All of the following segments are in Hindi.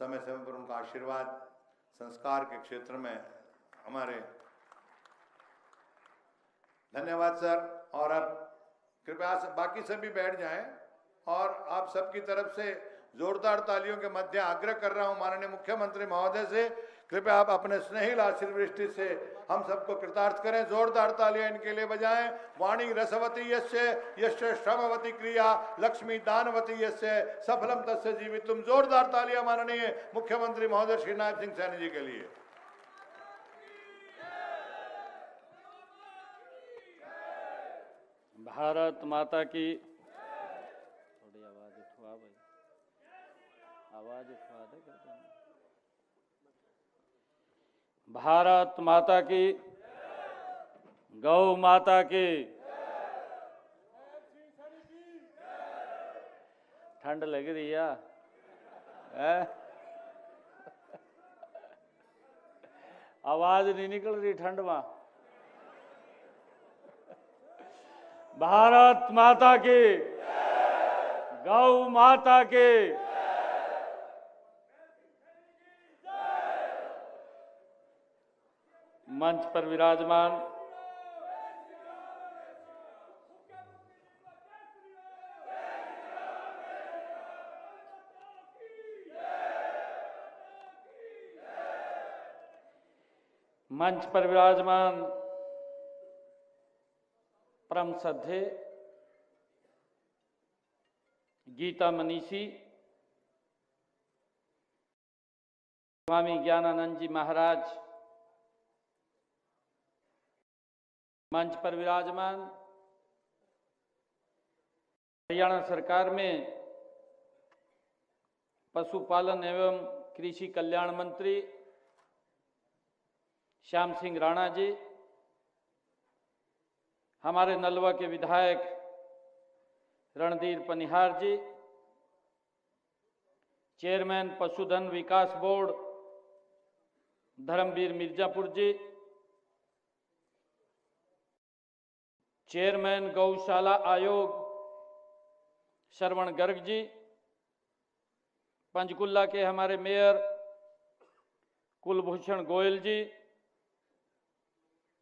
समय समय पर उनका आशीर्वाद संस्कार के क्षेत्र में हमारे। धन्यवाद सर। और अब कृपया बाकी सभी बैठ जाएं और आप सबकी तरफ से जोरदार तालियों के मध्य आग्रह कर रहा हूं माननीय मुख्यमंत्री महोदय से, कृपया आप अपने स्नेहिल आशीर्वृष्टि से हम सबको कृतार्थ करें। जोरदार तालियां इनके लिए बजाएं। वाणी रसवती यस्य यस्य श्रमवती क्रिया लक्ष्मी दानवती यस्य सफलम तस्य जीवितुम। जोरदार तालियां माननीय मुख्यमंत्री महोदय श्री नायब सिंह सैनी जी के लिए। भारत माता की। थोड़ी आवाज उठवा भाई, आवाज उठवा दे। भारत माता की, गौ माता की। ठंड लग रही है? आवाज नहीं निकल रही ठंड में। भारत माता की, गौ माता की। मंच पर विराजमान परम श्रद्धेय गीता मनीषी स्वामी ज्ञानानंद जी महाराज, मंच पर विराजमान हरियाणा सरकार में पशुपालन एवं कृषि कल्याण मंत्री श्याम सिंह राणा जी, हमारे नलवा के विधायक रणधीर पनिहार जी, चेयरमैन पशुधन विकास बोर्ड धर्मवीर मिर्जापुर जी, चेयरमैन गौशाला आयोग श्रवण गर्ग जी, पंचकुला के हमारे मेयर कुलभूषण गोयल जी,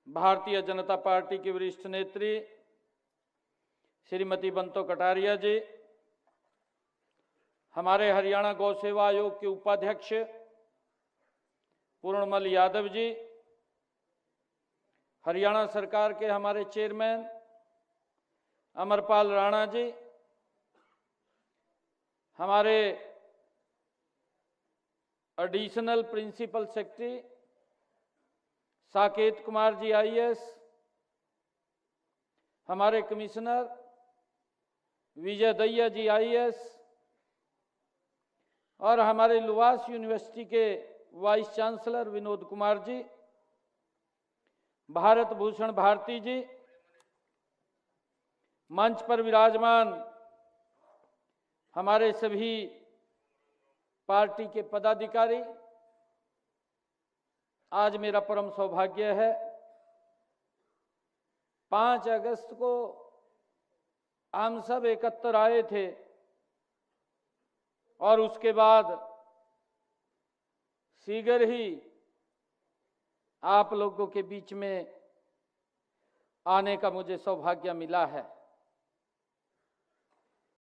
भारतीय जनता पार्टी की वरिष्ठ नेत्री श्रीमती बंतो कटारिया जी, हमारे हरियाणा गौ सेवा आयोग के उपाध्यक्ष पूर्णमल यादव जी, हरियाणा सरकार के हमारे चेयरमैन अमरपाल राणा जी, हमारे additional principal secretary Saket Kumar ji IAS, हमारे कमिश्नर विजय दहिया जी आईएएस और हमारे लुवास यूनिवर्सिटी के वाइस चांसलर विनोद कुमार जी, भारत भूषण भारती जी, मंच पर विराजमान हमारे सभी पार्टी के पदाधिकारी, आज मेरा परम सौभाग्य है 5 अगस्त को हम सब एकत्र आए थे और उसके बाद शीघ्र ही आप लोगों के बीच में आने का मुझे सौभाग्य मिला है।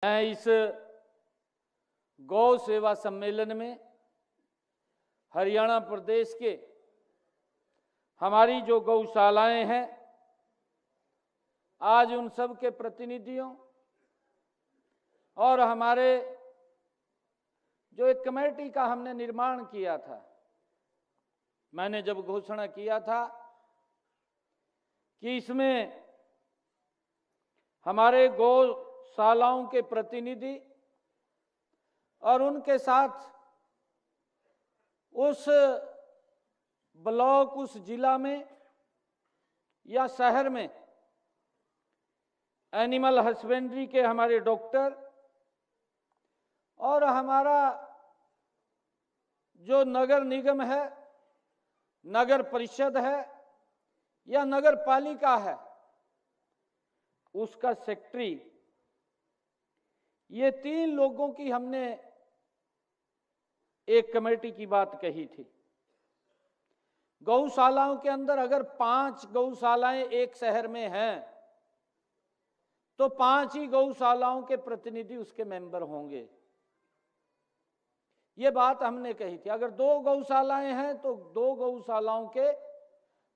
मैं इस गौ सेवा सम्मेलन में हरियाणा प्रदेश के हमारी जो गौशालाएं हैं, आज उन सब के प्रतिनिधियों और हमारे जो एक कमेटी का हमने निर्माण किया था, मैंने जब घोषणा किया था कि इसमें हमारे गौशालाओं के प्रतिनिधि और उनके साथ उस ब्लॉक, उस जिला में या शहर में एनिमल हस्बेंड्री के हमारे डॉक्टर और हमारा जो नगर निगम है, नगर परिषद है या नगर पालिका है, उसका सेक्रेटरी, ये 3 लोगों की हमने एक कमेटी की बात कही थी। गौशालाओं के अंदर अगर 5 गौशालाएं एक शहर में हैं तो 5 ही गौशालाओं के प्रतिनिधि उसके मेंबर होंगे। ये बात हमने कही थी। अगर 2 गौशालाएं हैं तो 2 गौशालाओं के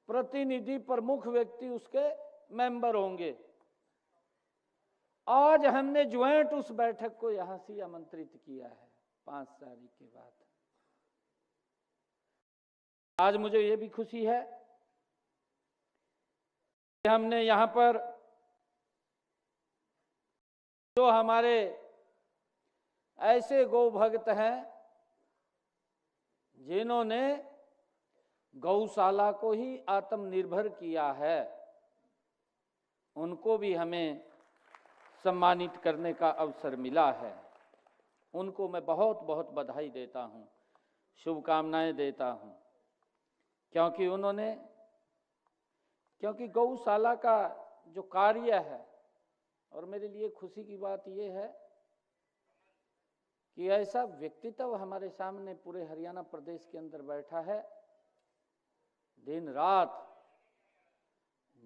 प्रतिनिधि, प्रमुख व्यक्ति उसके मेंबर होंगे। आज हमने ज्वाइंट उस बैठक को यहां से आमंत्रित किया है 5 तारीख के बाद। आज मुझे ये भी खुशी है कि हमने यहां पर जो हमारे ऐसे गौ भक्त हैं जिन्होंने गौशाला को ही आत्मनिर्भर किया है, उनको भी हमें सम्मानित करने का अवसर मिला है। उनको मैं बहुत बहुत बधाई देता हूं, शुभकामनाएं देता हूं, क्योंकि गौशाला का जो कार्य है, और मेरे लिए खुशी की बात यह है कि ऐसा व्यक्तित्व हमारे सामने पूरे हरियाणा प्रदेश के अंदर बैठा है, दिन रात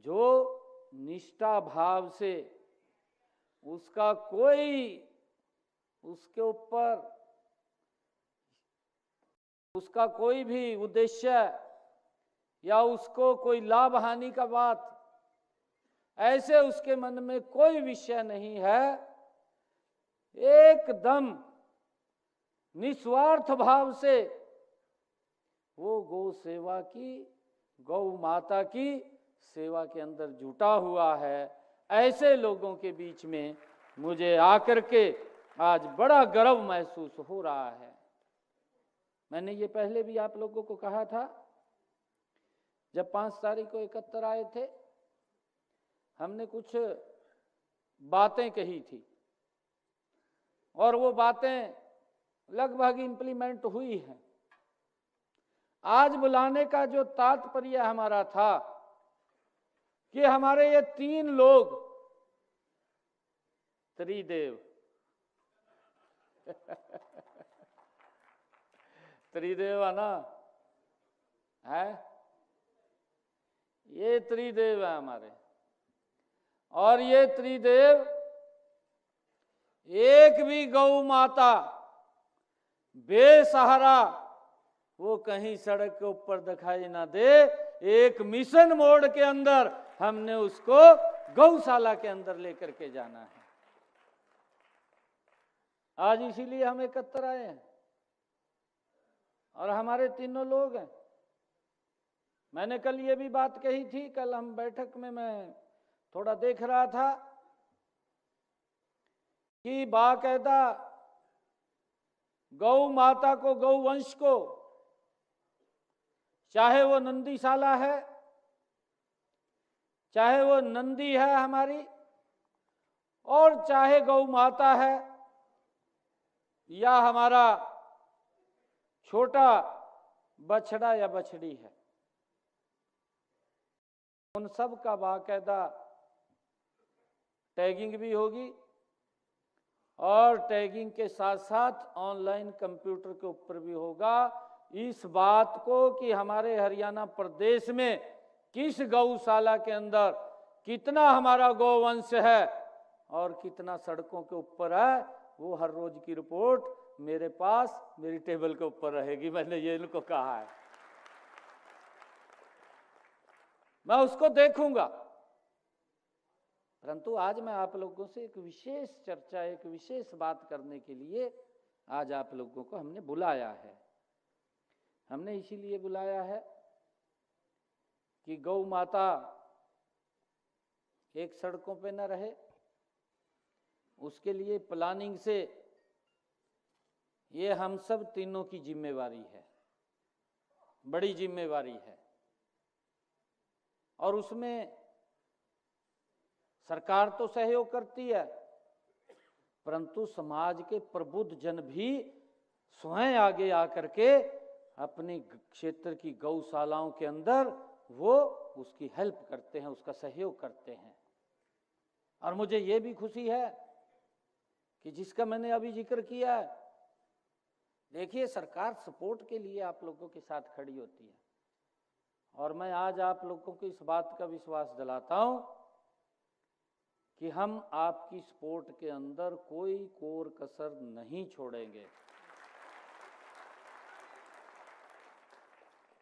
जो निष्ठा भाव से उसका कोई उसके ऊपर उसका कोई भी उद्देश्य या उसको कोई लाभ हानि का बात, ऐसे उसके मन में कोई विषय नहीं है। एकदम निस्वार्थ भाव से वो गौ सेवा की, गौ माता की सेवा के अंदर जुटा हुआ है। ऐसे लोगों के बीच में मुझे आकर के आज बड़ा गर्व महसूस हो रहा है। मैंने ये पहले भी आप लोगों को कहा था, जब 5 तारीख को एकत्र आए थे, हमने कुछ बातें कही थी और वो बातें लगभग इंप्लीमेंट हुई हैं। आज बुलाने का जो तात्पर्य हमारा था कि हमारे ये 3 लोग त्रिदेव त्रिदेव है ना, है ये त्रिदेव है हमारे, और ये त्रिदेव एक भी गौ माता बेसहारा वो कहीं सड़क के ऊपर दिखाई ना दे, एक मिशन मोड के अंदर हमने उसको गौशाला के अंदर लेकर के जाना है। आज इसीलिए हम एकत्र आए हैं और हमारे तीनों लोग हैं। मैंने कल ये भी बात कही थी, कल हम बैठक में मैं थोड़ा देख रहा था कि बाकायदा गौ माता को, गौ वंश को, चाहे वो नंदीशाला है, चाहे वो नंदी है हमारी, और चाहे गौ माता है या हमारा छोटा बछड़ा या बछड़ी है, उन सब का बाकायदा टैगिंग भी होगी और टैगिंग के साथ साथ ऑनलाइन कंप्यूटर के ऊपर भी होगा इस बात को कि हमारे हरियाणा प्रदेश में किस गौशाला के अंदर कितना हमारा गौवंश है और कितना सड़कों के ऊपर है। वो हर रोज की रिपोर्ट मेरे पास, मेरी टेबल के ऊपर रहेगी। मैंने ये इनको कहा है, मैं उसको देखूंगा। परंतु आज मैं आप लोगों से एक विशेष चर्चा, एक विशेष बात करने के लिए आज आप लोगों को हमने बुलाया है। हमने इसीलिए बुलाया है कि गौ माता एक सड़कों पे न रहे, उसके लिए प्लानिंग से ये हम सब तीनों की जिम्मेवारी है, बड़ी जिम्मेवारी है। और उसमें सरकार तो सहयोग करती है, परंतु समाज के प्रबुद्ध जन भी स्वयं आगे आकर के अपने क्षेत्र की गौशालाओं के अंदर वो उसकी हेल्प करते हैं, उसका सहयोग करते हैं। और मुझे ये भी खुशी है कि जिसका मैंने अभी जिक्र किया है देखिए, सरकार सपोर्ट के लिए आप लोगों के साथ खड़ी होती है, और मैं आज आप लोगों को इस बात का विश्वास दिलाता हूं कि हम आपकी सपोर्ट के अंदर कोई कोर कसर नहीं छोड़ेंगे।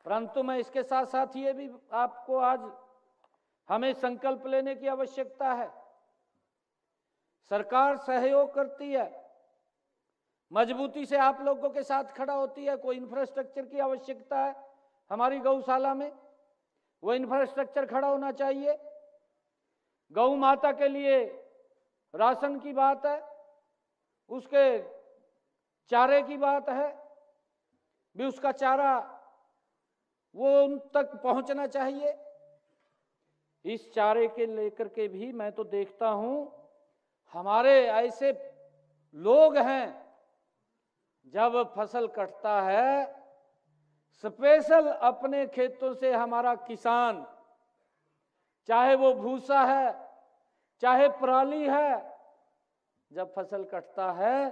परंतु मैं इसके साथ साथ ये भी आपको आज हमें संकल्प लेने की आवश्यकता है। सरकार सहयोग करती है, मजबूती से आप लोगों के साथ खड़ा होती है। कोई इंफ्रास्ट्रक्चर की आवश्यकता है हमारी गौशाला में, वो इंफ्रास्ट्रक्चर खड़ा होना चाहिए। गौ माता के लिए राशन की बात है, उसके चारे की बात है, भी उसका चारा वो उन तक पहुंचना चाहिए। इस चारे के लेकर के भी मैं तो देखता हूं हमारे ऐसे लोग हैं, जब फसल कटता है स्पेशल अपने खेतों से हमारा किसान, चाहे वो भूसा है चाहे पराली है, जब फसल कटता है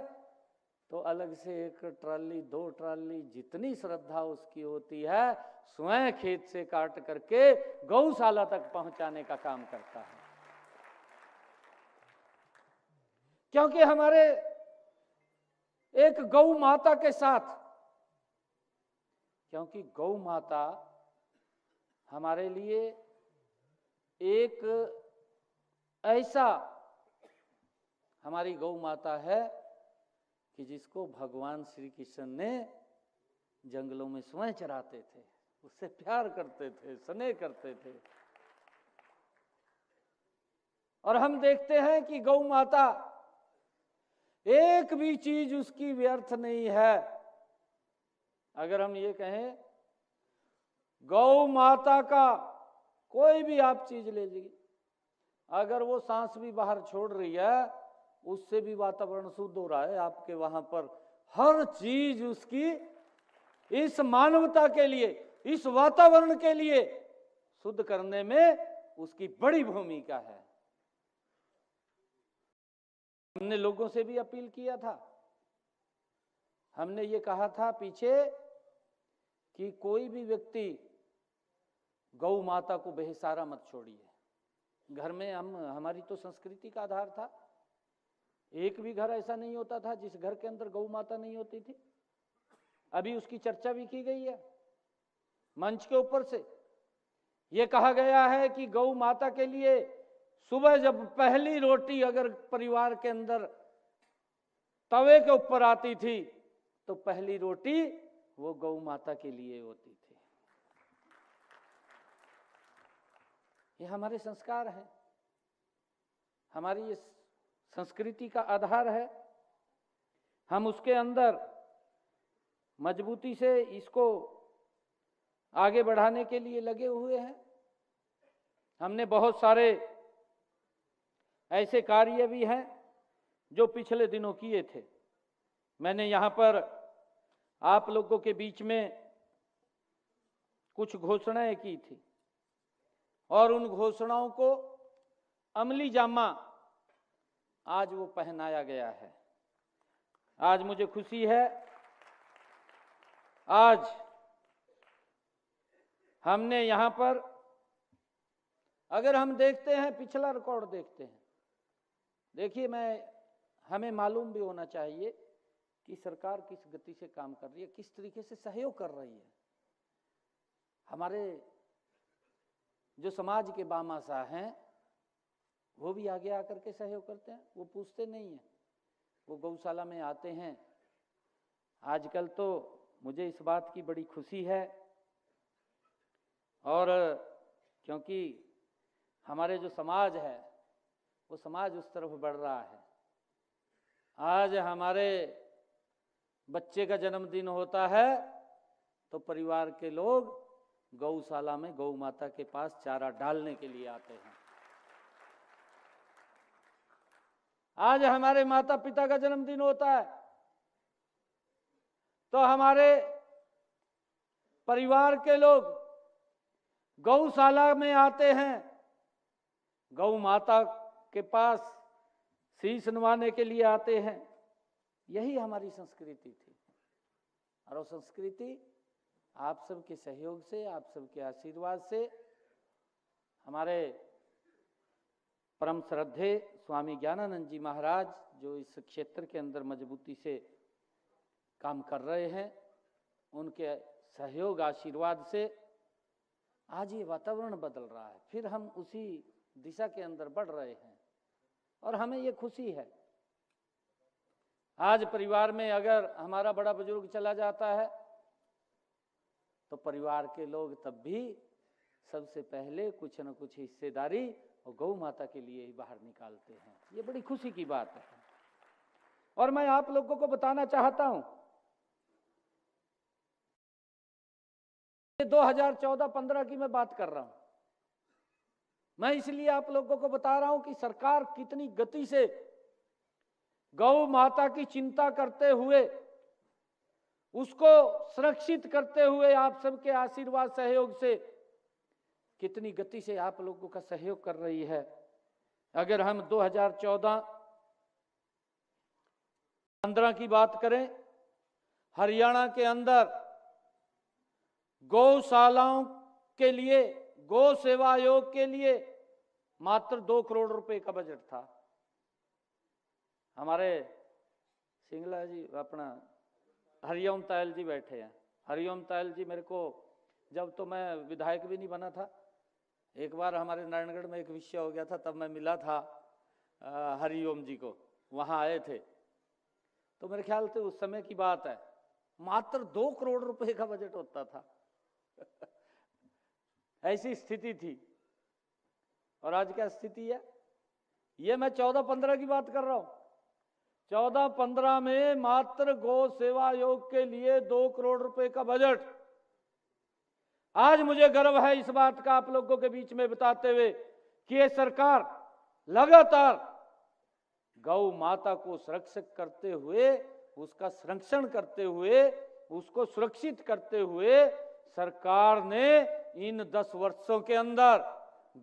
तो अलग से एक ट्राली 2 ट्राली जितनी श्रद्धा उसकी होती है स्वयं खेत से काट करके गौशाला तक पहुंचाने का काम करता है। क्योंकि हमारे एक गौ माता के साथ, क्योंकि गौ माता हमारे लिए एक ऐसा हमारी गौ माता है कि जिसको भगवान श्री कृष्ण ने जंगलों में स्वयं चराते थे, उससे प्यार करते थे, स्नेह करते थे। और हम देखते हैं कि गौ माता एक भी चीज उसकी व्यर्थ नहीं है। अगर हम ये कहें गौ माता का कोई भी आप चीज ले लीजिए, अगर वो सांस भी बाहर छोड़ रही है उससे भी वातावरण शुद्ध हो रहा है आपके वहां पर। हर चीज उसकी इस मानवता के लिए, इस वातावरण के लिए शुद्ध करने में उसकी बड़ी भूमिका है। हमने लोगों से भी अपील किया था, हमने ये कहा था पीछे कि कोई भी व्यक्ति गौ माता को बेसहारा मत छोड़िए। घर में हमारी तो संस्कृति का आधार था, एक भी घर ऐसा नहीं होता था जिस घर के अंदर गौ माता नहीं होती थी। अभी उसकी चर्चा भी की गई है मंच के ऊपर से। यह कहा गया है कि गौ माता के लिए सुबह जब पहली रोटी अगर परिवार के अंदर तवे के ऊपर आती थी तो पहली रोटी वो गौ माता के लिए होती थी। ये हमारे संस्कार है, हमारी ये संस्कृति का आधार है। हम उसके अंदर मजबूती से इसको आगे बढ़ाने के लिए लगे हुए हैं। हमने बहुत सारे ऐसे कार्य भी हैं जो पिछले दिनों किए थे। मैंने यहाँ पर आप लोगों के बीच में कुछ घोषणाएं की थी और उन घोषणाओं को अमली जामा आज वो पहनाया गया है। आज मुझे खुशी है, आज हमने यहाँ पर अगर हम देखते हैं पिछला रिकॉर्ड देखते हैं, देखिए हमें मालूम भी होना चाहिए कि सरकार किस गति से काम कर रही है, किस तरीके से सहयोग कर रही है। हमारे जो समाज के बामाशाह हैं वो भी आगे आकर के सहयोग करते हैं, वो पूछते नहीं हैं, वो गौशाला में आते हैं। आजकल तो मुझे इस बात की बड़ी खुशी है, और क्योंकि हमारे जो समाज है वो समाज उस तरफ बढ़ रहा है। आज हमारे बच्चे का जन्मदिन होता है तो परिवार के लोग गौशाला में गौ माता के पास चारा डालने के लिए आते हैं। आज हमारे माता पिता का जन्मदिन होता है तो हमारे परिवार के लोग गौशाला में आते हैं, गौ माता के पास शीश नवाने के लिए आते हैं। यही हमारी संस्कृति थी। और वो संस्कृति आप सबके सहयोग से, आप सबके आशीर्वाद से हमारे परम श्रद्धे स्वामी ज्ञानानंद जी महाराज जो इस क्षेत्र के अंदर मजबूती से काम कर रहे हैं, उनके सहयोग आशीर्वाद से आज ये वातावरण बदल रहा है। फिर हम उसी दिशा के अंदर बढ़ रहे हैं और हमें ये खुशी है। आज परिवार में अगर हमारा बड़ा बुजुर्ग चला जाता है तो परिवार के लोग तब भी सबसे पहले कुछ न कुछ हिस्सेदारी और गौ माता के लिए ही बाहर निकालते हैं। ये बड़ी खुशी की बात है। और मैं आप लोगों को बताना चाहता हूं, 2014-15 की मैं बात कर रहा हूं। मैं इसलिए आप लोगों को बता रहा हूं कि सरकार कितनी गति से गौ माता की चिंता करते हुए, उसको सुरक्षित करते हुए आप सबके आशीर्वाद सहयोग से कितनी गति से आप लोगों का सहयोग कर रही है। अगर हम 2014-15 की बात करें, हरियाणा के अंदर गौशालाओं के लिए, गौ सेवा आयोग के लिए मात्र 2 करोड़ रुपए का बजट था। हमारे सिंगला जी, अपना हरिओम तायल जी बैठे हैं। हरिओम तायल जी मेरे को, जब तो मैं विधायक भी नहीं बना था, एक बार हमारे नारायणगढ़ में एक विषय हो गया था, तब मैं मिला था हरिओम जी को, वहां आए थे। तो मेरे ख्याल से उस समय की बात है, मात्र 2 करोड़ रुपए का बजट होता था। ऐसी स्थिति थी। और आज क्या स्थिति है? ये मैं 14-15 की बात कर रहा हूं। 14-15 में मात्र गौ सेवा आयोग के लिए 2 करोड़ रुपए का बजट। आज मुझे गर्व है इस बात का आप लोगों के बीच में बताते हुए कि ये सरकार लगातार गौ माता को सुरक्षित करते हुए, उसका संरक्षण करते हुए, उसको सुरक्षित करते हुए सरकार ने इन 10 वर्षों के अंदर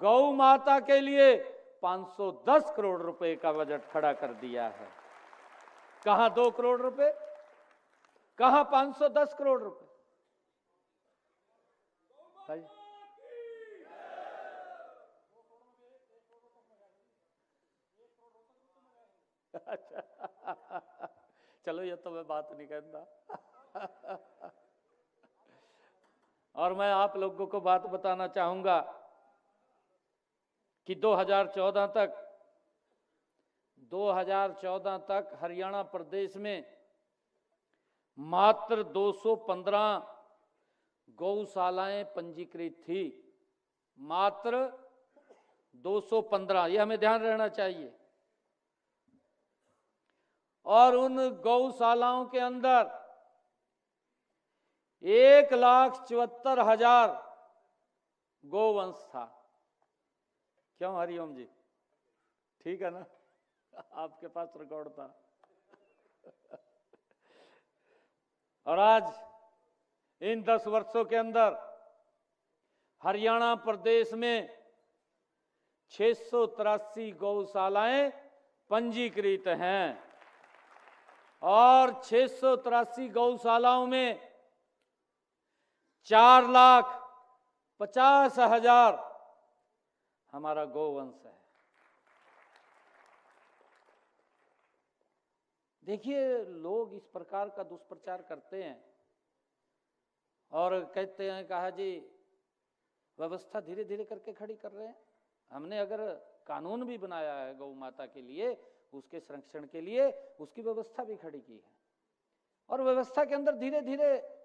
गौ माता के लिए 510 करोड़ रुपए का बजट खड़ा कर दिया है। कहां 2 करोड़ रुपए, कहां 510 करोड़ रुपए। चलो ये तो मैं बात नहीं करता। और मैं आप लोगों को बात बताना चाहूंगा कि 2014 तक हरियाणा प्रदेश में मात्र 215 गौशालाएं पंजीकृत थी। मात्र 215, ये हमें ध्यान रहना चाहिए। और उन गौशालाओं के अंदर 1,74,000 गोवंश था। क्यों हरिओम जी, ठीक है ना? आपके पास रिकॉर्ड था। और आज इन 10 वर्षों के अंदर हरियाणा प्रदेश में 683 गौशालाएं पंजीकृत हैं और 683 गौशालाओं में 4,50,000 हमारा गोवंश है। देखिए, लोग इस प्रकार का दुष्प्रचार करते हैं और कहते हैं कहा जी व्यवस्था धीरे धीरे करके खड़ी कर रहे हैं। हमने अगर कानून भी बनाया है गौ माता के लिए, उसके संरक्षण के लिए, उसकी व्यवस्था भी खड़ी की है और व्यवस्था के अंदर धीरे धीरे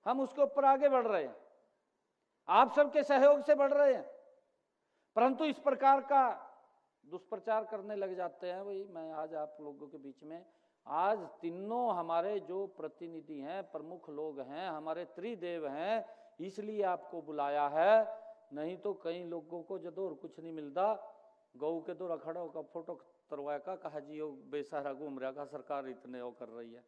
हम उसके ऊपर आगे बढ़ रहे हैं। आप सबके सहयोग से बढ़ रहे हैं, परंतु इस प्रकार का दुष्प्रचार करने लग जाते हैं। वही मैं आज आप लोगों के बीच में, आज तीनों हमारे जो प्रतिनिधि हैं, प्रमुख लोग हैं, हमारे त्रिदेव हैं, इसलिए आपको बुलाया है। नहीं तो कई लोगों को जदोर कुछ नहीं मिलता, गौ के दो रखड़ों का फोटो तरवाया का कहा जी वो बेसहारा घूम रहा का, सरकार इतने वो कर रही है।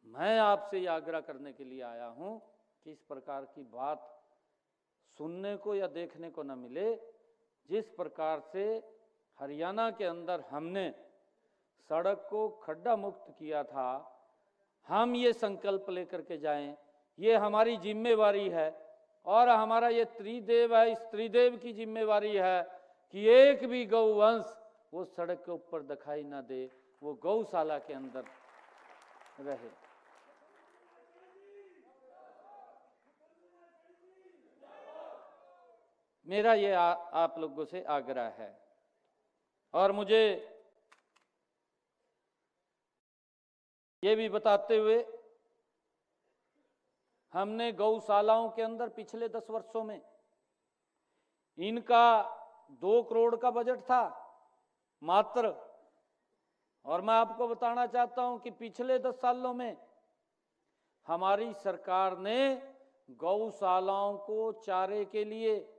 मैं आपसे ये आग्रह करने के लिए आया हूं कि इस प्रकार की बात सुनने को या देखने को न मिले। जिस प्रकार से हरियाणा के अंदर हमने सड़क को खड्डा मुक्त किया था, हम ये संकल्प लेकर के जाएं, ये हमारी जिम्मेवारी है। और हमारा ये त्रिदेव है, इस त्रिदेव की जिम्मेवारी है कि एक भी गौवंश वो सड़क के ऊपर दिखाई ना दे, वो गौशाला के अंदर रहे। मेरा ये आप लोगों से आग्रह है। और मुझे ये भी बताते हुए, हमने गौशालाओं के अंदर पिछले 10 वर्षों में इनका 2 करोड़ का बजट था मात्र। और मैं आपको बताना चाहता हूं कि पिछले 10 सालों में हमारी सरकार ने गौशालाओं को चारे के लिए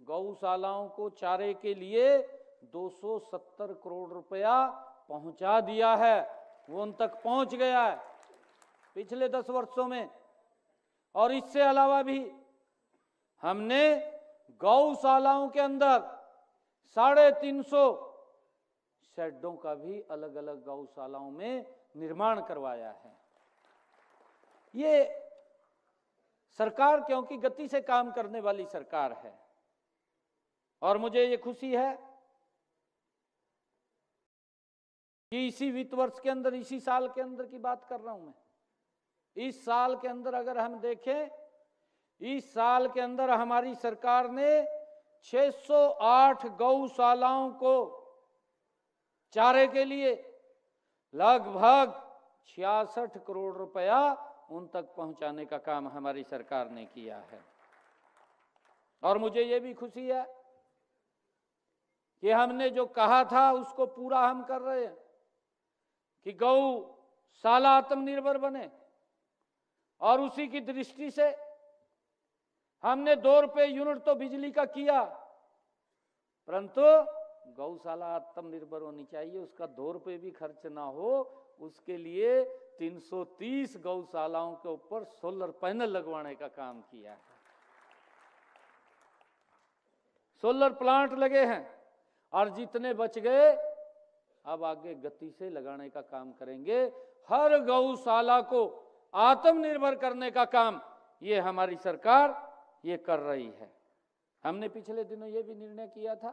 270 करोड़ रुपया पहुंचा दिया है। वो उन तक पहुंच गया है पिछले 10 वर्षों में। और इससे अलावा भी हमने गौशालाओं के अंदर 350 शेडों का भी अलग अलग गौशालाओं में निर्माण करवाया है। ये सरकार क्योंकि गति से काम करने वाली सरकार है। और मुझे ये खुशी है कि इसी वित्त वर्ष के अंदर, इसी साल के अंदर की बात कर रहा हूं मैं, इस साल के अंदर अगर हम देखें, इस साल के अंदर हमारी सरकार ने 608 गौशालाओं को चारे के लिए लगभग 66 करोड़ रुपया उन तक पहुंचाने का काम हमारी सरकार ने किया है। और मुझे ये भी खुशी है कि हमने जो कहा था उसको पूरा हम कर रहे हैं कि गौशाला आत्मनिर्भर बने। और उसी की दृष्टि से हमने 2 रुपये यूनिट तो बिजली का किया, परंतु गौशाला आत्मनिर्भर होनी चाहिए, उसका 2 रुपये भी खर्च ना हो, उसके लिए 330 गौशालाओं के ऊपर सोलर पैनल लगवाने का काम किया है। सोलर प्लांट लगे हैं और जितने बच गए अब आगे गति से लगाने का काम करेंगे। हर गौशाला को आत्मनिर्भर करने का काम ये हमारी सरकार ये कर रही है। हमने पिछले दिनों ये भी निर्णय किया था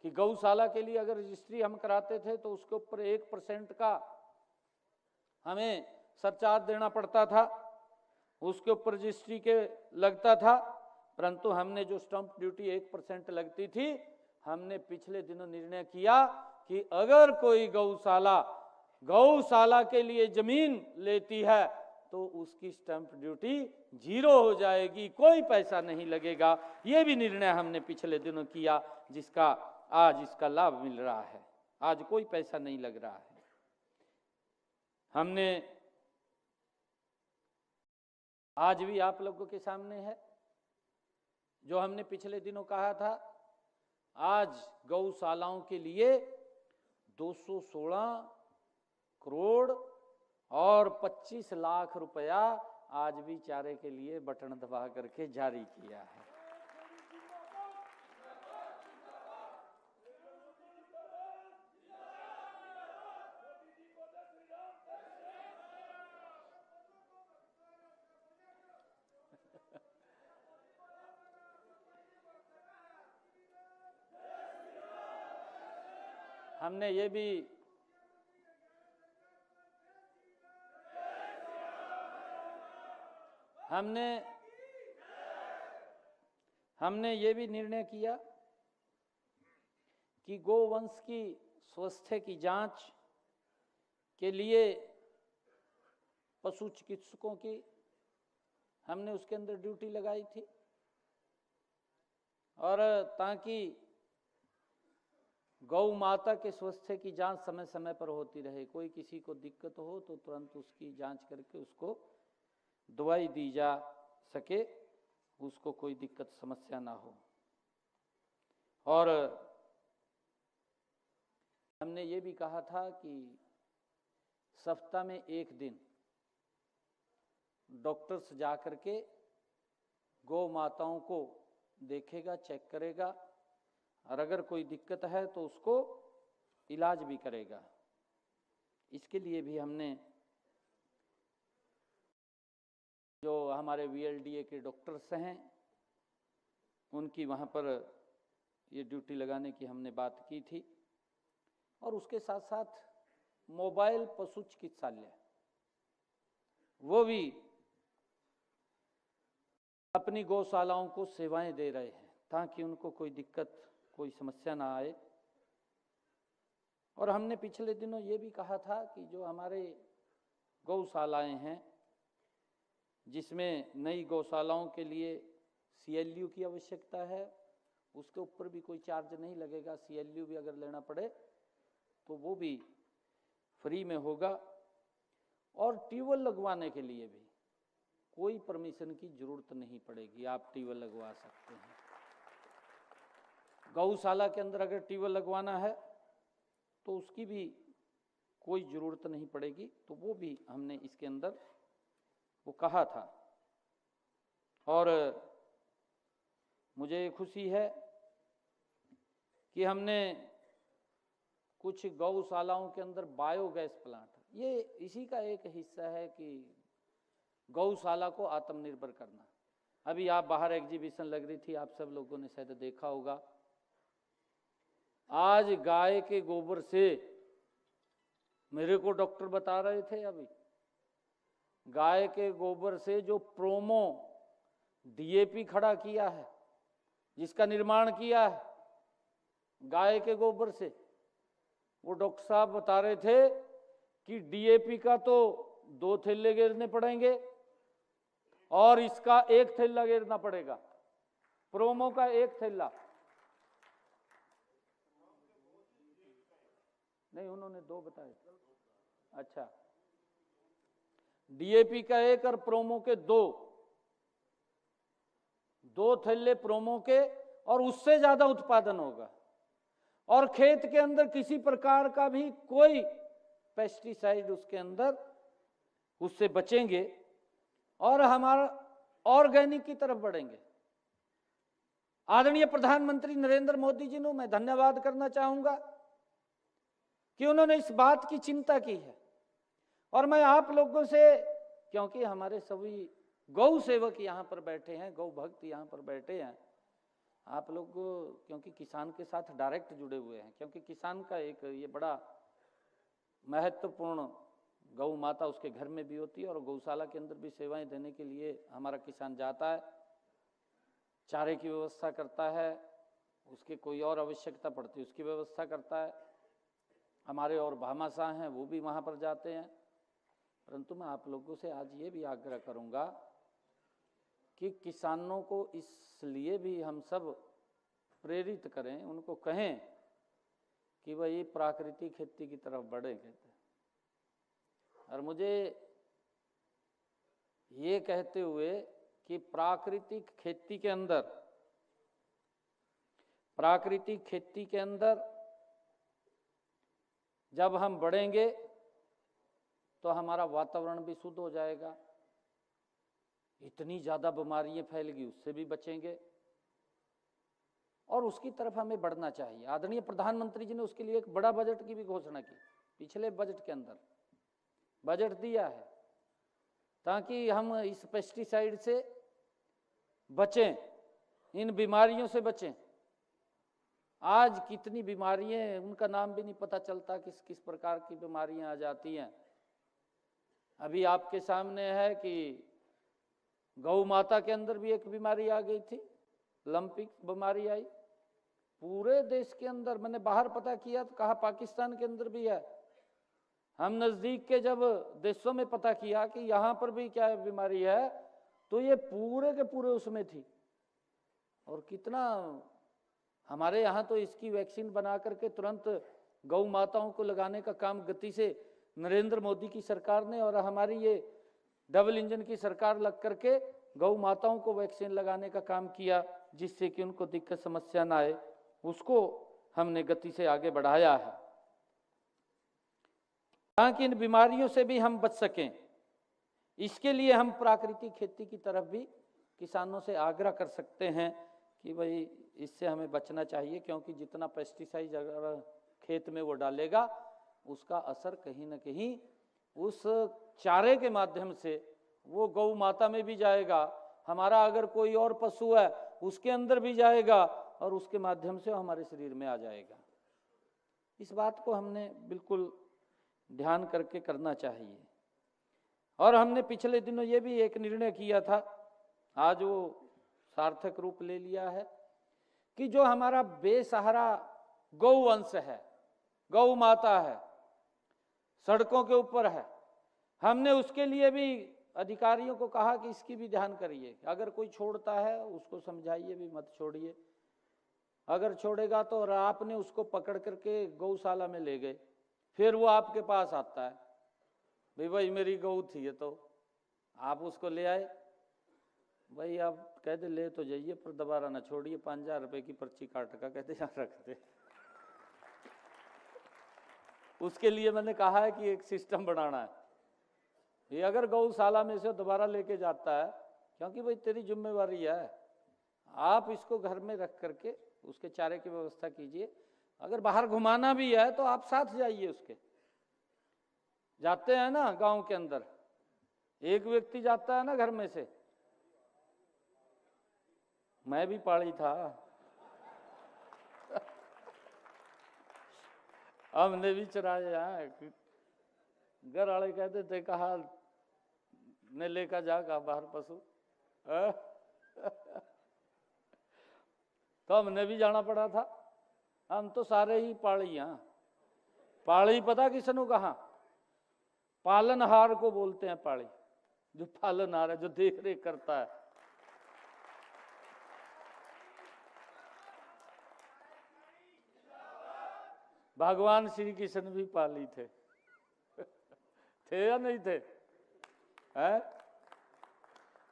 कि गौशाला के लिए अगर रजिस्ट्री हम कराते थे तो उसके ऊपर 1% का हमें सरचार्ज देना पड़ता था, उसके ऊपर रजिस्ट्री के लगता था। परंतु हमने जो स्टंप ड्यूटी 1% लगती थी, हमने पिछले दिनों निर्णय किया कि अगर कोई गौशाला के लिए जमीन लेती है तो उसकी स्टंप ड्यूटी 0 हो जाएगी, कोई पैसा नहीं लगेगा। ये भी निर्णय हमने पिछले दिनों किया, जिसका आज इसका लाभ मिल रहा है। आज कोई पैसा नहीं लग रहा है। हमने आज भी आप लोगों के सामने है जो हमने पिछले दिनों कहा था। आज गौशालाओं के लिए 216 करोड़ और 25 लाख रुपया आज भी चारे के लिए बटन दबा करके जारी किया है। हमने ये भी निर्णय किया कि गोवंश की स्वास्थ्य की जांच के लिए पशु चिकित्सकों की हमने उसके अंदर ड्यूटी लगाई थी। और ताकि गौ माता के स्वास्थ्य की जांच समय समय पर होती रहे, कोई किसी को दिक्कत हो तो तुरंत उसकी जांच करके उसको दवाई दी जा सके, उसको कोई दिक्कत समस्या ना हो। और हमने ये भी कहा था कि सप्ताह में 1 दिन डॉक्टर्स जा करके गौ माताओं को देखेगा, चेक करेगा, और अगर कोई दिक्कत है तो उसको इलाज भी करेगा। इसके लिए भी हमने जो हमारे VLDA के डॉक्टर्स हैं उनकी वहाँ पर ये ड्यूटी लगाने की हमने बात की थी। और उसके साथ साथ मोबाइल पशु चिकित्सालय वो भी अपनी गौशालाओं को सेवाएं दे रहे हैं ताकि उनको कोई दिक्कत कोई समस्या ना आए। और हमने पिछले दिनों ये भी कहा था कि जो हमारे गौशालाएं हैं जिसमें नई गौशालाओं के लिए CLU की आवश्यकता है, उसके ऊपर भी कोई चार्ज नहीं लगेगा। CLU भी अगर लेना पड़े तो वो भी फ्री में होगा। और ट्यूबवेल लगवाने के लिए भी कोई परमिशन की जरूरत नहीं पड़ेगी, आप ट्यूबवेल लगवा सकते हैं। गौशाला के अंदर अगर ट्यूबवेल लगवाना है तो उसकी भी कोई ज़रूरत नहीं पड़ेगी, तो वो भी हमने इसके अंदर वो कहा था। और मुझे खुशी है कि हमने कुछ गौशालाओं के अंदर बायोगैस प्लांट, ये इसी का एक हिस्सा है कि गौशाला को आत्मनिर्भर करना। अभी आप बाहर एग्जीबिशन लग रही थी, आप सब लोगों ने शायद देखा होगा। आज गाय के गोबर से, मेरे को डॉक्टर बता रहे थे अभी, गाय के गोबर से जो प्रोमो DAP खड़ा किया है, जिसका निर्माण किया है गाय के गोबर से, वो डॉक्टर साहब बता रहे थे कि DAP का तो 2 थैले गिरने पड़ेंगे और इसका 1 थैला गिरना पड़ेगा, प्रोमो का 1 थैला नहीं, उन्होंने 2 बताए। अच्छा, DAP का 1 और प्रोमो के 2 थैले प्रोमो के, और उससे ज्यादा उत्पादन होगा। और खेत के अंदर किसी प्रकार का भी कोई पेस्टिसाइड उसके अंदर, उससे बचेंगे और हमारा ऑर्गेनिक की तरफ बढ़ेंगे। आदरणीय प्रधानमंत्री नरेंद्र मोदी जी को मैं धन्यवाद करना चाहूंगा कि उन्होंने इस बात की चिंता की है। और मैं आप लोगों से, क्योंकि हमारे सभी गौ सेवक यहाँ पर बैठे हैं, गौ भक्त यहाँ पर बैठे हैं, आप लोग क्योंकि किसान के साथ डायरेक्ट जुड़े हुए हैं, क्योंकि किसान का एक ये बड़ा महत्वपूर्ण, गौ माता उसके घर में भी होती है और गौशाला के अंदर भी सेवाएं देने के लिए हमारा किसान जाता है, चारे की व्यवस्था करता है, उसके कोई और आवश्यकता पड़ती है उसकी व्यवस्था करता है। हमारे और भामाशाह हैं वो भी वहाँ पर जाते हैं। परंतु मैं आप लोगों से आज ये भी आग्रह करूँगा कि किसानों को इसलिए भी हम सब प्रेरित करें, उनको कहें कि वही प्राकृतिक खेती की तरफ बढ़ेंगे। और मुझे ये कहते हुए कि प्राकृतिक खेती के अंदर जब हम बढ़ेंगे तो हमारा वातावरण भी शुद्ध हो जाएगा, इतनी ज़्यादा बीमारियां फैलेगी उससे भी बचेंगे, और उसकी तरफ हमें बढ़ना चाहिए। आदरणीय प्रधानमंत्री जी ने उसके लिए एक बड़ा बजट की भी घोषणा की, पिछले बजट के अंदर बजट दिया है ताकि हम इस पेस्टिसाइड से बचें, इन बीमारियों से बचें। आज कितनी बीमारियां हैं, उनका नाम भी नहीं पता चलता, किस किस प्रकार की बीमारियां आ जाती हैं। अभी आपके सामने है कि गौ माता के अंदर भी एक बीमारी आ गई थी, लंपिक बीमारी आई पूरे देश के अंदर। मैंने बाहर पता किया तो कहा पाकिस्तान के अंदर भी है। हम नजदीक के जब देशों में पता किया कि यहाँ पर भी क्या बीमारी है, तो ये पूरे के पूरे उसमें थी। और कितना हमारे यहाँ तो इसकी वैक्सीन बना करके तुरंत गौ माताओं को लगाने का काम गति से नरेंद्र मोदी की सरकार ने और हमारी ये डबल इंजन की सरकार लग करके गौ माताओं को वैक्सीन लगाने का काम किया, जिससे कि उनको दिक्कत समस्या ना आए, उसको हमने गति से आगे बढ़ाया है ताकि इन बीमारियों से भी हम बच सकें। इसके लिए हम प्राकृतिक खेती की तरफ भी किसानों से आग्रह कर सकते हैं कि भाई इससे हमें बचना चाहिए, क्योंकि जितना पेस्टिसाइड अगर खेत में वो डालेगा उसका असर कहीं ना कहीं उस चारे के माध्यम से वो गौ माता में भी जाएगा, हमारा अगर कोई और पशु है उसके अंदर भी जाएगा और उसके माध्यम से हमारे शरीर में आ जाएगा। इस बात को हमने बिल्कुल ध्यान करके करना चाहिए। और हमने पिछले दिनों ये भी एक निर्णय किया था, आज वो सार्थक रूप ले लिया है, कि जो हमारा बेसहारा गौवंश है, गौ माता है, सड़कों के ऊपर है, हमने उसके लिए भी अधिकारियों को कहा कि इसकी भी ध्यान करिए। अगर कोई छोड़ता है उसको समझाइए भी मत छोड़िए, अगर छोड़ेगा तो और आपने उसको पकड़ करके गौशाला में ले गए, फिर वो आपके पास आता है, भाई मेरी गौ थी ये, तो आप उसको ले आए, भाई आप कहते ले तो जाइए पर दोबारा ना छोड़िए, 5,000 रुपए की पर्ची काट का कहते यहाँ रख दे। उसके लिए मैंने कहा है कि एक सिस्टम बनाना है, ये अगर गौशाला में से दोबारा लेके जाता है, क्योंकि भाई तेरी जिम्मेवारी है, आप इसको घर में रख करके उसके चारे की व्यवस्था कीजिए। अगर बाहर घुमाना भी है तो आप साथ जाइए उसके। जाते हैं ना गांव के अंदर, एक व्यक्ति जाता है ना घर में से, मैं भी पाड़ी था हमने भी चराया, घर वाले कहते थे कहा ने लेकर जागा बाहर पशु तो हमने भी जाना पड़ा था। हम तो सारे ही पाड़ी हैं। पाड़ी पता किसनु कहा? पालनहार को बोलते हैं पाड़ी, जो पालनहार है, जो देख रेख करता है। भगवान श्री कृष्ण भी पाली थे थे या नहीं थे? है?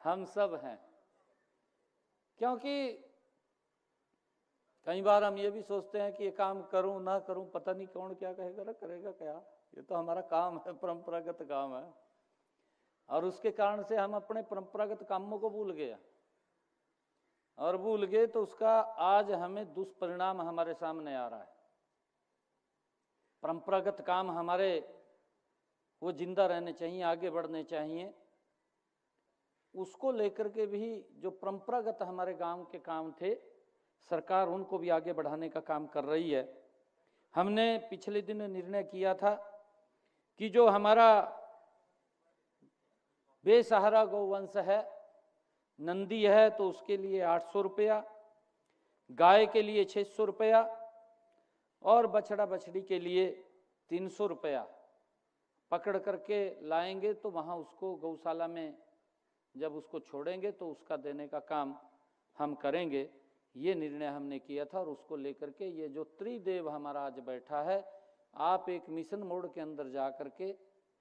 हम सब हैं। क्योंकि कई बार हम ये भी सोचते हैं कि ये काम करूं ना करूं, पता नहीं कौन क्या कहेगा, करेगा क्या, ये तो हमारा काम है, परंपरागत काम है। और उसके कारण से हम अपने परंपरागत कामों को भूल गए, और भूल गए तो उसका आज हमें दुष्परिणाम हमारे सामने आ रहा है। परंपरागत काम हमारे वो जिंदा रहने चाहिए, आगे बढ़ने चाहिए। उसको लेकर के भी जो परंपरागत हमारे गांव के काम थे, सरकार उनको भी आगे बढ़ाने का काम कर रही है। हमने पिछले दिन निर्णय किया था कि जो हमारा बेसहारा गौवंश है, नंदी है, तो उसके लिए 800 रुपया, गाय के लिए 600 रुपया और बछड़ा बछड़ी के लिए 300 रुपया पकड़ करके लाएंगे। तो वहाँ उसको गौशाला में जब उसको छोड़ेंगे तो उसका देने का काम हम करेंगे। ये निर्णय हमने किया था, और उसको लेकर के ये जो त्रिदेव हमारा आज बैठा है, आप एक मिशन मोड के अंदर जा करके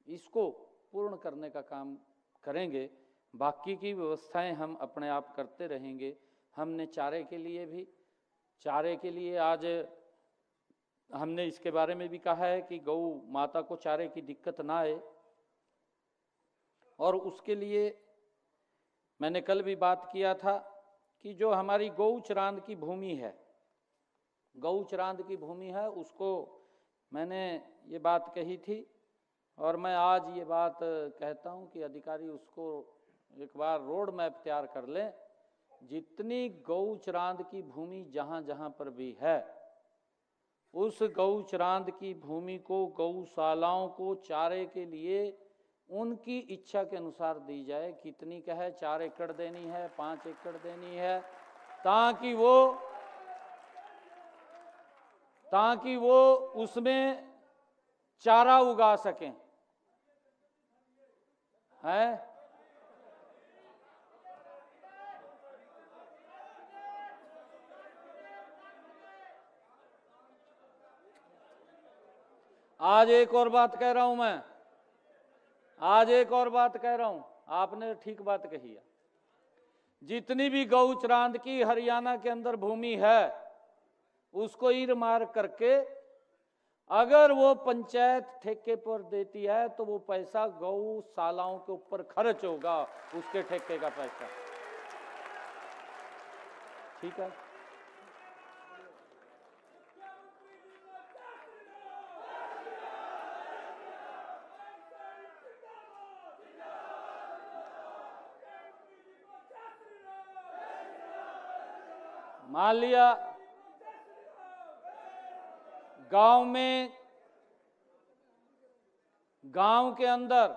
इसको पूर्ण करने का काम करेंगे। बाकी की व्यवस्थाएं हम अपने आप करते रहेंगे। हमने चारे के लिए भी, चारे के लिए आज हमने इसके बारे में भी कहा है कि गौ माता को चारे की दिक्कत ना आए, और उसके लिए मैंने कल भी बात किया था कि जो हमारी गौचरांद की भूमि है, गौचरांद की भूमि है, उसको मैंने ये बात कही थी, और मैं आज ये बात कहता हूँ कि अधिकारी उसको एक बार रोड मैप तैयार कर लें। जितनी गौचरांद की भूमि जहाँ जहाँ पर भी है, उस गौचरांद की भूमि को गौशालाओं को चारे के लिए उनकी इच्छा के अनुसार दी जाए। कितनी का है, 4 एकड़ देनी है, 5 एकड़ देनी है, ताकि वो उसमें चारा उगा सकें। है आज एक और बात कह रहा हूं मैं, आज एक और बात कह रहा हूं, आपने ठीक बात कही है। जितनी भी गौचरांद की हरियाणा के अंदर भूमि है, उसको ईर मार करके अगर वो पंचायत ठेके पर देती है तो वो पैसा गौशालाओं के ऊपर खर्च होगा, उसके ठेके का पैसा। ठीक है? मान लिया गांव में, गांव के अंदर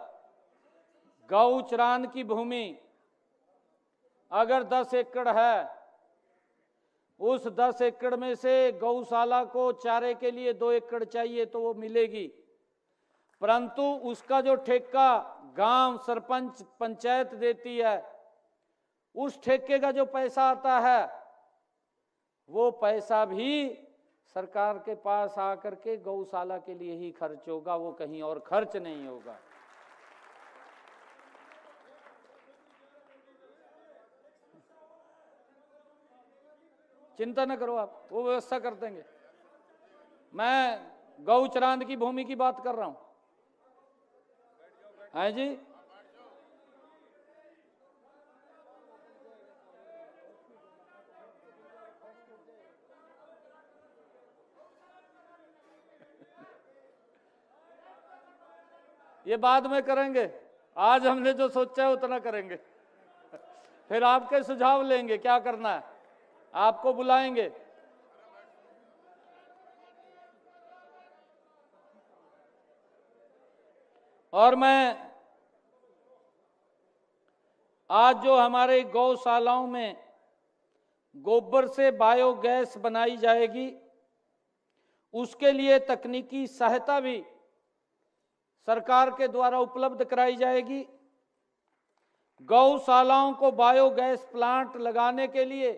गौचरान की भूमि अगर 10 एकड़ है, उस 10 एकड़ में से गौशाला को चारे के लिए 2 एकड़ चाहिए तो वो मिलेगी, परंतु उसका जो ठेका गांव सरपंच पंचायत देती है, उस ठेके का जो पैसा आता है वो पैसा भी सरकार के पास आकर के गौशाला के लिए ही खर्च होगा, वो कहीं और खर्च नहीं होगा। चिंता न करो आप, वो व्यवस्था कर देंगे। मैं गौचरान की भूमि की बात कर रहा हूं, है जी। ये बाद में करेंगे, आज हमने जो सोचा है उतना करेंगे, फिर आपके सुझाव लेंगे क्या करना है, आपको बुलाएंगे। और मैं आज जो हमारे गौशालाओं में गोबर से बायोगैस बनाई जाएगी, उसके लिए तकनीकी सहायता भी सरकार के द्वारा उपलब्ध कराई जाएगी। गौशालाओं को बायोगैस प्लांट लगाने के लिए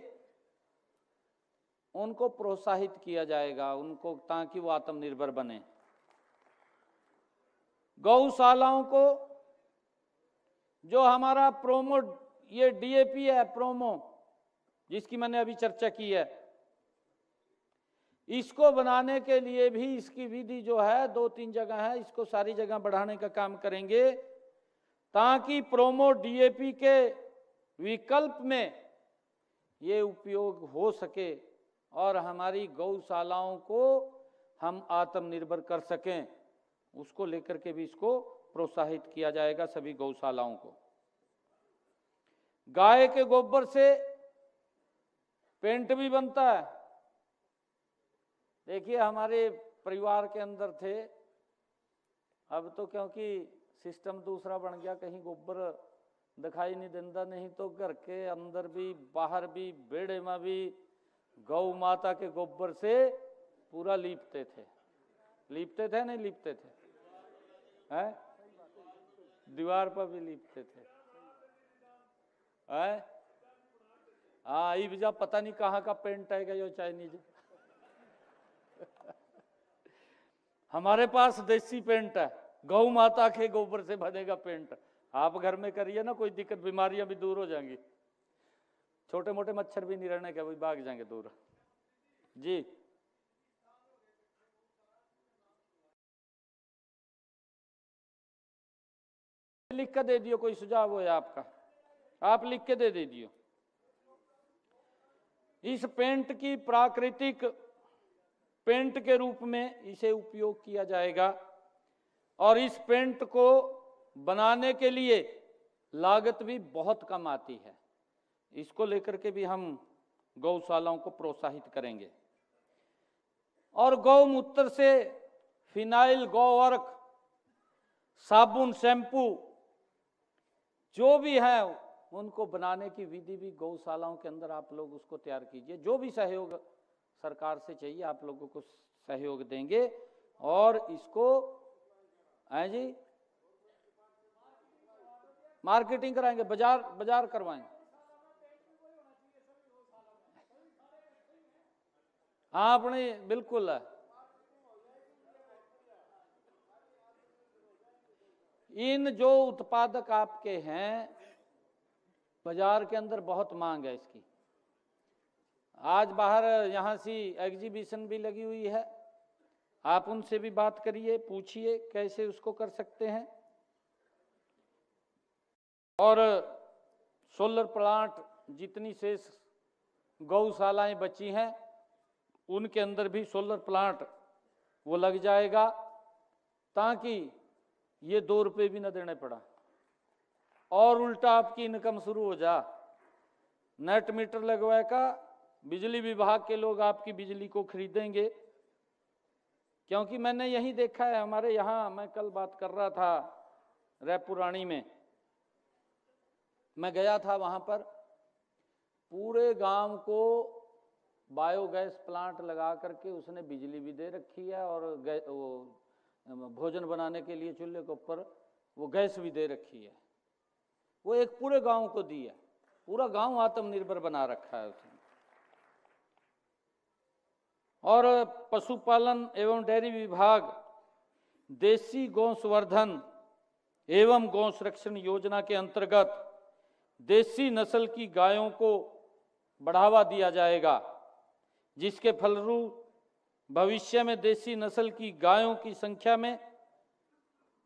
उनको प्रोत्साहित किया जाएगा, उनको, ताकि वो आत्मनिर्भर बने। गौशालाओं को जो हमारा प्रोमो, ये डीएपी है प्रोमो, जिसकी मैंने अभी चर्चा की है, इसको बनाने के लिए भी इसकी विधि जो है 2-3 जगह है, इसको सारी जगह बढ़ाने का काम करेंगे, ताकि प्रोमो डीएपी के विकल्प में ये उपयोग हो सके और हमारी गौशालाओं को हम आत्मनिर्भर कर सकें। उसको लेकर के भी इसको प्रोत्साहित किया जाएगा सभी गौशालाओं को। गाय के गोबर से पेंट भी बनता है। देखिए, हमारे परिवार के अंदर थे, अब तो क्योंकि सिस्टम दूसरा बन गया, कहीं गोबर दिखाई नहीं देता, नहीं तो घर के अंदर भी बाहर भी बेड़े में भी गौ माता के गोबर से पूरा लीपते थे। लीपते थे नहीं लीपते थे, हैं? दीवार पर भी लीपते थे, हैं? हाँ, ये भी पता नहीं कहाँ का पेंट आएगा यो चाइनीज। हमारे पास देसी पेंट है, गौ माता के गोबर से बनेगा पेंट। आप घर में करिए ना, कोई दिक्कत, बीमारियां भी दूर हो जाएंगी, छोटे मोटे मच्छर भी नहीं रहने के, वही भाग जाएंगे दूर जी। लिख के दे दियो, कोई सुझाव हो आपका, आप लिख के दे दियो। इस पेंट की प्राकृतिक पेंट के रूप में इसे उपयोग किया जाएगा और इस पेंट को बनाने के लिए लागत भी बहुत कम आती है। इसको लेकर के भी हम गौशालाओं को प्रोत्साहित करेंगे। और गौमूत्र से फिनाइल, गोवर्क, साबुन, शैम्पू जो भी है उनको बनाने की विधि भी गौशालाओं के अंदर आप लोग उसको तैयार कीजिए। जो भी सहयोग सरकार से चाहिए आप लोगों को सहयोग देंगे और इसको जी मार्केटिंग कराएंगे, बाजार करवाएंगे। हाँ, अपने बिल्कुल है। इन जो उत्पादक आपके हैं, बाजार के अंदर बहुत मांग है इसकी। आज बाहर यहाँ से एग्जीबिशन भी लगी हुई है, आप उनसे भी बात करिए, पूछिए कैसे उसको कर सकते हैं। और सोलर प्लांट, जितनी शेष गौशालाएं बची हैं उनके अंदर भी सोलर प्लांट वो लग जाएगा, ताकि ये 2 रुपये भी न देने पड़ा और उल्टा आपकी इनकम शुरू हो जा। नेट मीटर लगवाए का बिजली विभाग के लोग आपकी बिजली को खरीदेंगे, क्योंकि मैंने यही देखा है हमारे यहाँ। मैं कल बात कर रहा था रायपुरानी में, मैं गया था वहाँ पर, पूरे गांव को बायोगैस प्लांट लगा करके उसने बिजली भी दे रखी है और वो भोजन बनाने के लिए चूल्हे के ऊपर वो गैस भी दे रखी है। वो एक पूरे गांव को दी है, पूरा गांव आत्मनिर्भर बना रखा है उसने। और पशुपालन एवं डेयरी विभाग देसी गौ संवर्धन एवं गौ संरक्षण योजना के अंतर्गत देसी नस्ल की गायों को बढ़ावा दिया जाएगा, जिसके फलरूप भविष्य में देसी नस्ल की गायों की संख्या में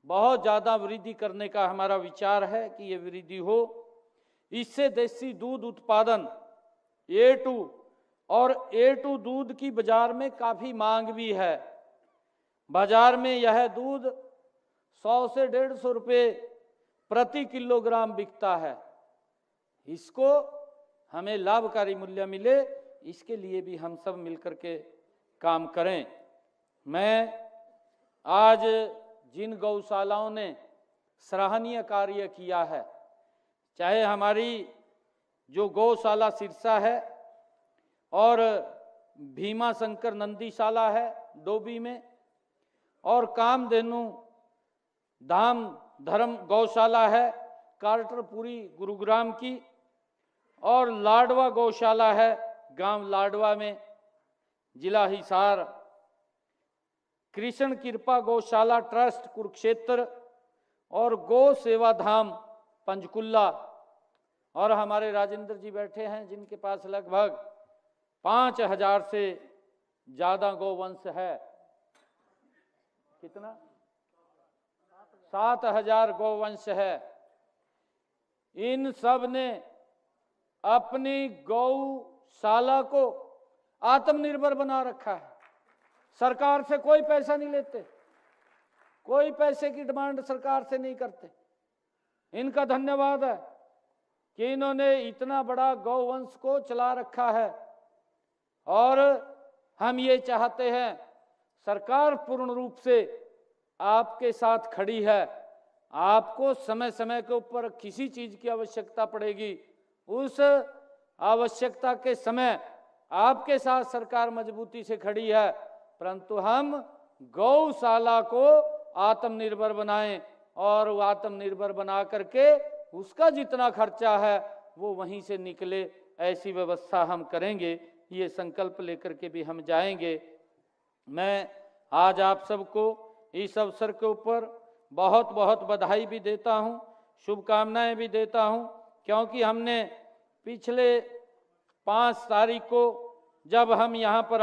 बहुत ज़्यादा वृद्धि करने का हमारा विचार है कि ये वृद्धि हो। इससे देसी दूध उत्पादन A2 और A2 दूध की बाजार में काफ़ी मांग भी है। बाजार में यह दूध 100 से 150 रुपये प्रति किलोग्राम बिकता है। इसको हमें लाभकारी मूल्य मिले, इसके लिए भी हम सब मिलकर के काम करें। मैं आज जिन गौशालाओं ने सराहनीय कार्य किया है, चाहे हमारी जो गौशाला सिरसा है और भीमा शंकर नंदीशाला है डोभी में, और कामधेनु धाम धर्म गौशाला है कार्टरपुरी गुरुग्राम की, और लाडवा गौशाला है गांव लाडवा में जिला हिसार, कृष्ण कृपा गौशाला ट्रस्ट कुरुक्षेत्र और गौ सेवा धाम पंचकुला, और हमारे राजेंद्र जी बैठे हैं जिनके पास लगभग 5000 से ज्यादा गौवंश है। कितना? 7000 गौवंश है। इन सब ने अपनी गौशाला को आत्मनिर्भर बना रखा है। सरकार से कोई पैसा नहीं लेते, कोई पैसे की डिमांड सरकार से नहीं करते। इनका धन्यवाद है कि इन्होंने इतना बड़ा गौवंश को चला रखा है। और हम ये चाहते हैं, सरकार पूर्ण रूप से आपके साथ खड़ी है। आपको समय समय के ऊपर किसी चीज की आवश्यकता पड़ेगी, उस आवश्यकता के समय आपके साथ सरकार मजबूती से खड़ी है। परंतु हम गौशाला को आत्मनिर्भर बनाएं और वो आत्मनिर्भर बना करके उसका जितना खर्चा है वो वहीं से निकले, ऐसी व्यवस्था हम करेंगे। ये संकल्प लेकर के भी हम जाएंगे। मैं आज आप सबको इस अवसर के ऊपर बहुत बहुत बधाई भी देता हूं, शुभकामनाएं भी देता हूं, क्योंकि हमने पिछले 5 तारीख को जब हम यहाँ पर